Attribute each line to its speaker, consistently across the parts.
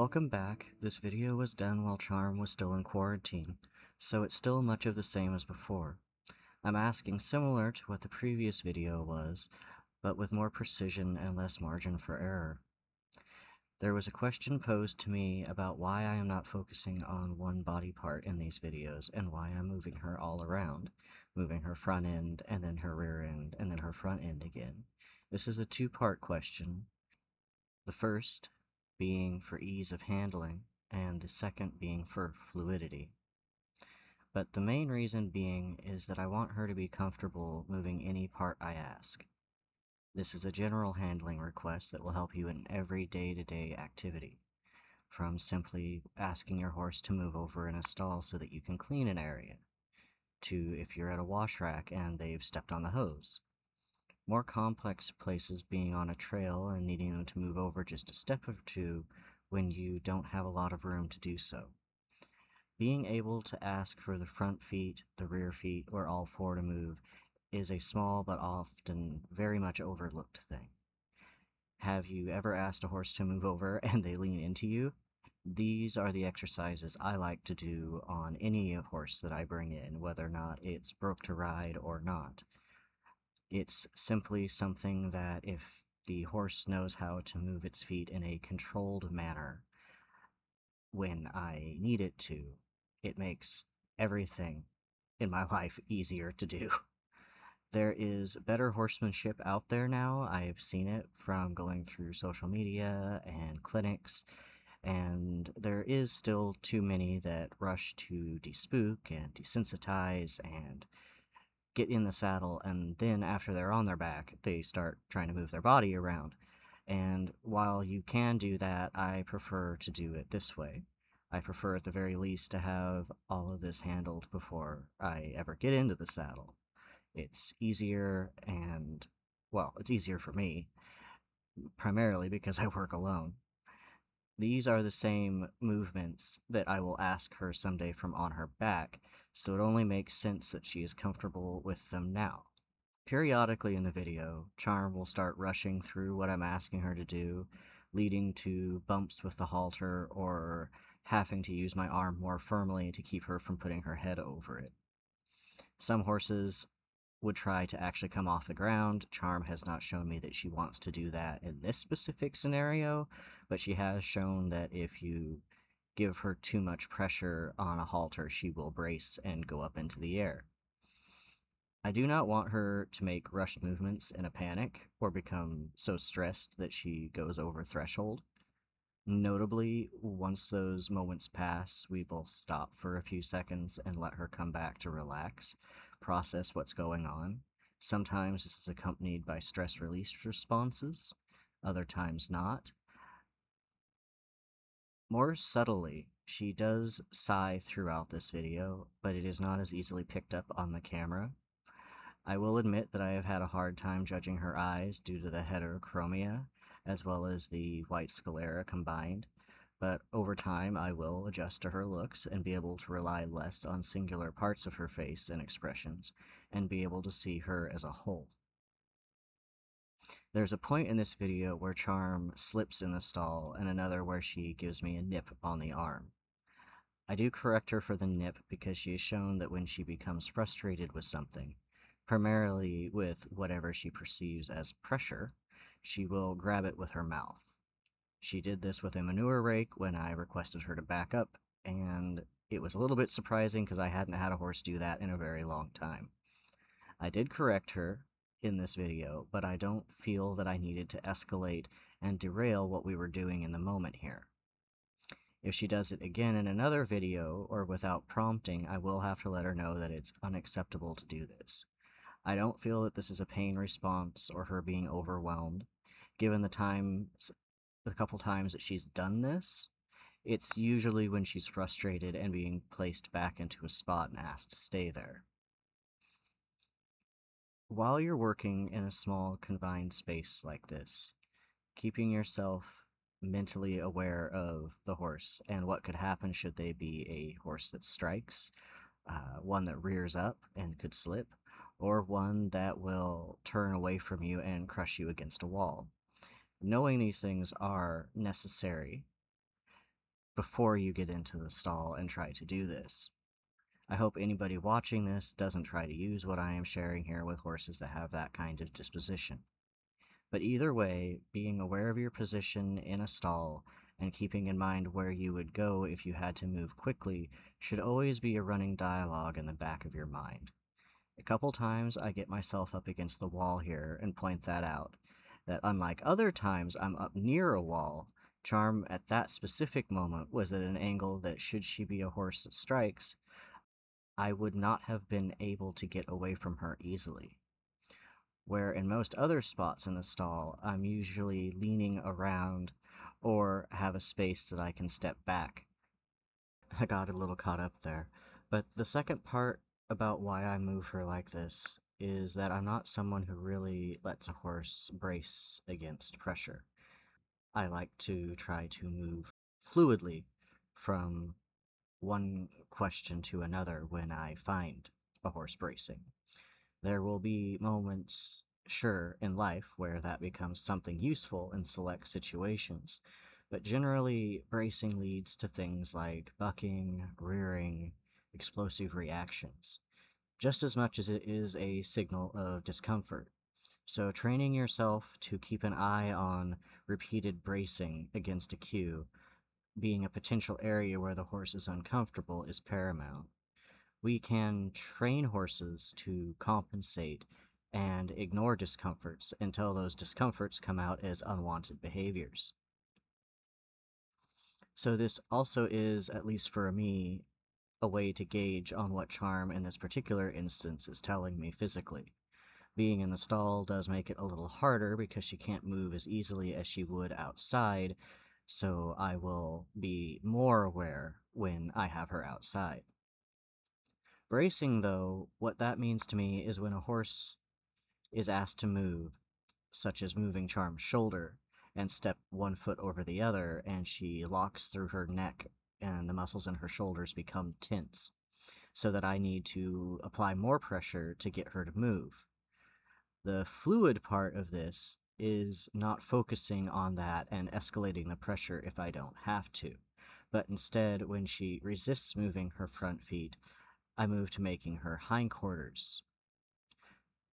Speaker 1: Welcome back. This video was done while Charm was still in quarantine, so it's still much of the same as before. I'm asking similar to what the previous video was, but with more precision and less margin for error. There was a question posed to me about why I am not focusing on one body part in these videos and why I'm moving her all around, moving her front end and then her rear end and then her front end again. This is a two-part question. The first being for ease of handling, and the second being for fluidity. But the main reason being is that I want her to be comfortable moving any part I ask. This is a general handling request that will help you in every day-to-day activity, from simply asking your horse to move over in a stall so that you can clean an area, to if you're at a wash rack and they've stepped on the hose. More complex places being on a trail and needing them to move over just a step or two when you don't have a lot of room to do so. Being able to ask for the front feet, the rear feet, or all four to move is a small but often very much overlooked thing. Have you ever asked a horse to move over and they lean into you? These are the exercises I like to do on any horse that I bring in, whether or not it's broke to ride or not. It's simply something that if the horse knows how to move its feet in a controlled manner when I need it to, it makes everything in my life easier to do. There is better horsemanship out there now. I've seen it from going through social media and clinics, and there is still too many that rush to despook and desensitize and get in the saddle, and then after they're on their back, they start trying to move their body around. And while you can do that, I prefer to do it this way. I prefer at the very least to have all of this handled before I ever get into the saddle. It's easier and, well, it's easier for me, primarily because I work alone. These are the same movements that I will ask her someday from on her back, so it only makes sense that she is comfortable with them now. Periodically in the video, Charm will start rushing through what I'm asking her to do, leading to bumps with the halter or having to use my arm more firmly to keep her from putting her head over it. Some horses would try to actually come off the ground. Charm has not shown me that she wants to do that in this specific scenario, but she has shown that if you give her too much pressure on a halter, she will brace and go up into the air. I do not want her to make rushed movements in a panic or become so stressed that she goes over threshold. Notably, once those moments pass, we will stop for a few seconds and let her come back to relax, process what's going on. Sometimes this is accompanied by stress release responses, other times not. More subtly, she does sigh throughout this video, but it is not as easily picked up on the camera. I will admit that I have had a hard time judging her eyes due to the heterochromia, as well as the white sclera combined, but over time I will adjust to her looks and be able to rely less on singular parts of her face and expressions, and be able to see her as a whole. There's a point in this video where Charm slips in the stall, and another where she gives me a nip on the arm. I do correct her for the nip because she has shown that when she becomes frustrated with something, primarily with whatever she perceives as pressure, she will grab it with her mouth. She did this with a manure rake when I requested her to back up, and it was a little bit surprising because I hadn't had a horse do that in a very long time. I did correct her in this video, but I don't feel that I needed to escalate and derail what we were doing in the moment here. If she does it again in another video or without prompting, I will have to let her know that it's unacceptable to do this. I don't feel that this is a pain response or her being overwhelmed. Given the couple times that she's done this, it's usually when she's frustrated and being placed back into a spot and asked to stay there. While you're working in a small, confined space like this, keeping yourself mentally aware of the horse and what could happen should they be a horse that strikes, one that rears up and could slip, or one that will turn away from you and crush you against a wall. Knowing these things are necessary before you get into the stall and try to do this. I hope anybody watching this doesn't try to use what I am sharing here with horses that have that kind of disposition. But either way, being aware of your position in a stall and keeping in mind where you would go if you had to move quickly should always be a running dialogue in the back of your mind. A couple times I get myself up against the wall here and point that out, that unlike other times I'm up near a wall, Charm at that specific moment was at an angle that should she be a horse that strikes, I would not have been able to get away from her easily. Where in most other spots in the stall, I'm usually leaning around or have a space that I can step back. I got a little caught up there. But the second part about why I move her like this is that I'm not someone who really lets a horse brace against pressure. I like to try to move fluidly from one question to another when I find a horse bracing. There will be moments, sure, in life where that becomes something useful in select situations, but generally bracing leads to things like bucking, rearing, explosive reactions, just as much as it is a signal of discomfort. So training yourself to keep an eye on repeated bracing against a cue, being a potential area where the horse is uncomfortable, is paramount. We can train horses to compensate and ignore discomforts until those discomforts come out as unwanted behaviors. So this also is, at least for me, a way to gauge on what Charm in this particular instance is telling me physically. Being in the stall does make it a little harder because she can't move as easily as she would outside, so I will be more aware when I have her outside. Bracing, though, what that means to me is when a horse is asked to move, such as moving Charm's shoulder, and step one foot over the other, and she locks through her neck and the muscles in her shoulders become tense, so that I need to apply more pressure to get her to move. The fluid part of this is not focusing on that and escalating the pressure if I don't have to, but instead, when she resists moving her front feet, I move to making her hindquarters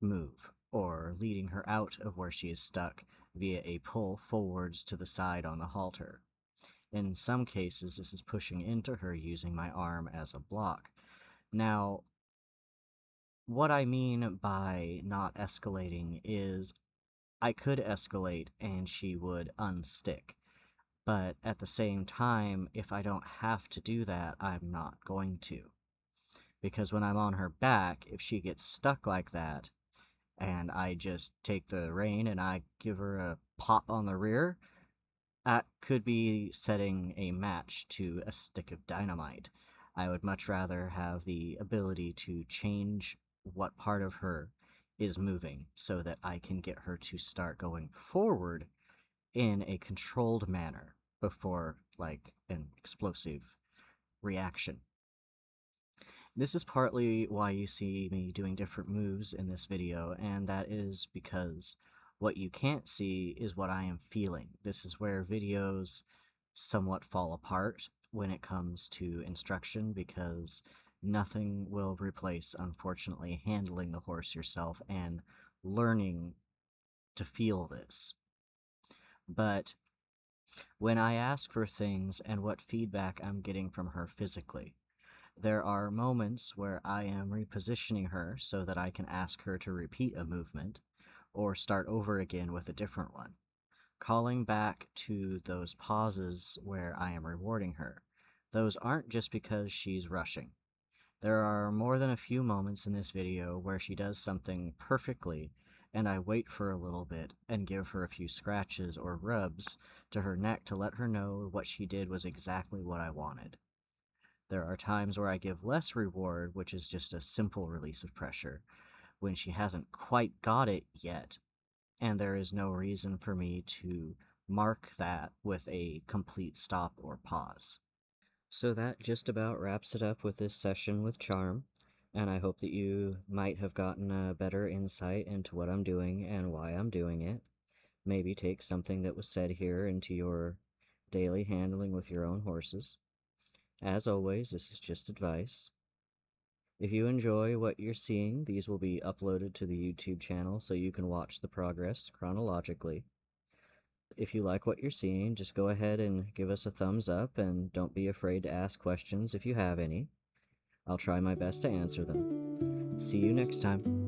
Speaker 1: move, or leading her out of where she is stuck via a pull forwards to the side on the halter. In some cases, this is pushing into her using my arm as a block. Now, what I mean by not escalating is I could escalate and she would unstick. But at the same time, if I don't have to do that, I'm not going to. Because when I'm on her back, if she gets stuck like that, and I just take the rein and I give her a pop on the rear, that could be setting a match to a stick of dynamite. I would much rather have the ability to change what part of her is moving so that I can get her to start going forward in a controlled manner before, like, an explosive reaction. This is partly why you see me doing different moves in this video, and that is because what you can't see is what I am feeling. This is where videos somewhat fall apart when it comes to instruction, because nothing will replace, unfortunately, handling the horse yourself and learning to feel this. But when I ask for things and what feedback I'm getting from her physically, there are moments where I am repositioning her so that I can ask her to repeat a movement, or start over again with a different one, calling back to those pauses where I am rewarding her. Those aren't just because she's rushing. There are more than a few moments in this video where she does something perfectly, and I wait for a little bit and give her a few scratches or rubs to her neck to let her know what she did was exactly what I wanted. There are times where I give less reward, which is just a simple release of pressure, when she hasn't quite got it yet, and there is no reason for me to mark that with a complete stop or pause. So that just about wraps it up with this session with Charm, and I hope that you might have gotten a better insight into what I'm doing and why I'm doing it. Maybe take something that was said here into your daily handling with your own horses. As always, this is just advice. If you enjoy what you're seeing, these will be uploaded to the YouTube channel so you can watch the progress chronologically. If you like what you're seeing, just go ahead and give us a thumbs up, and don't be afraid to ask questions if you have any. I'll try my best to answer them. See you next time.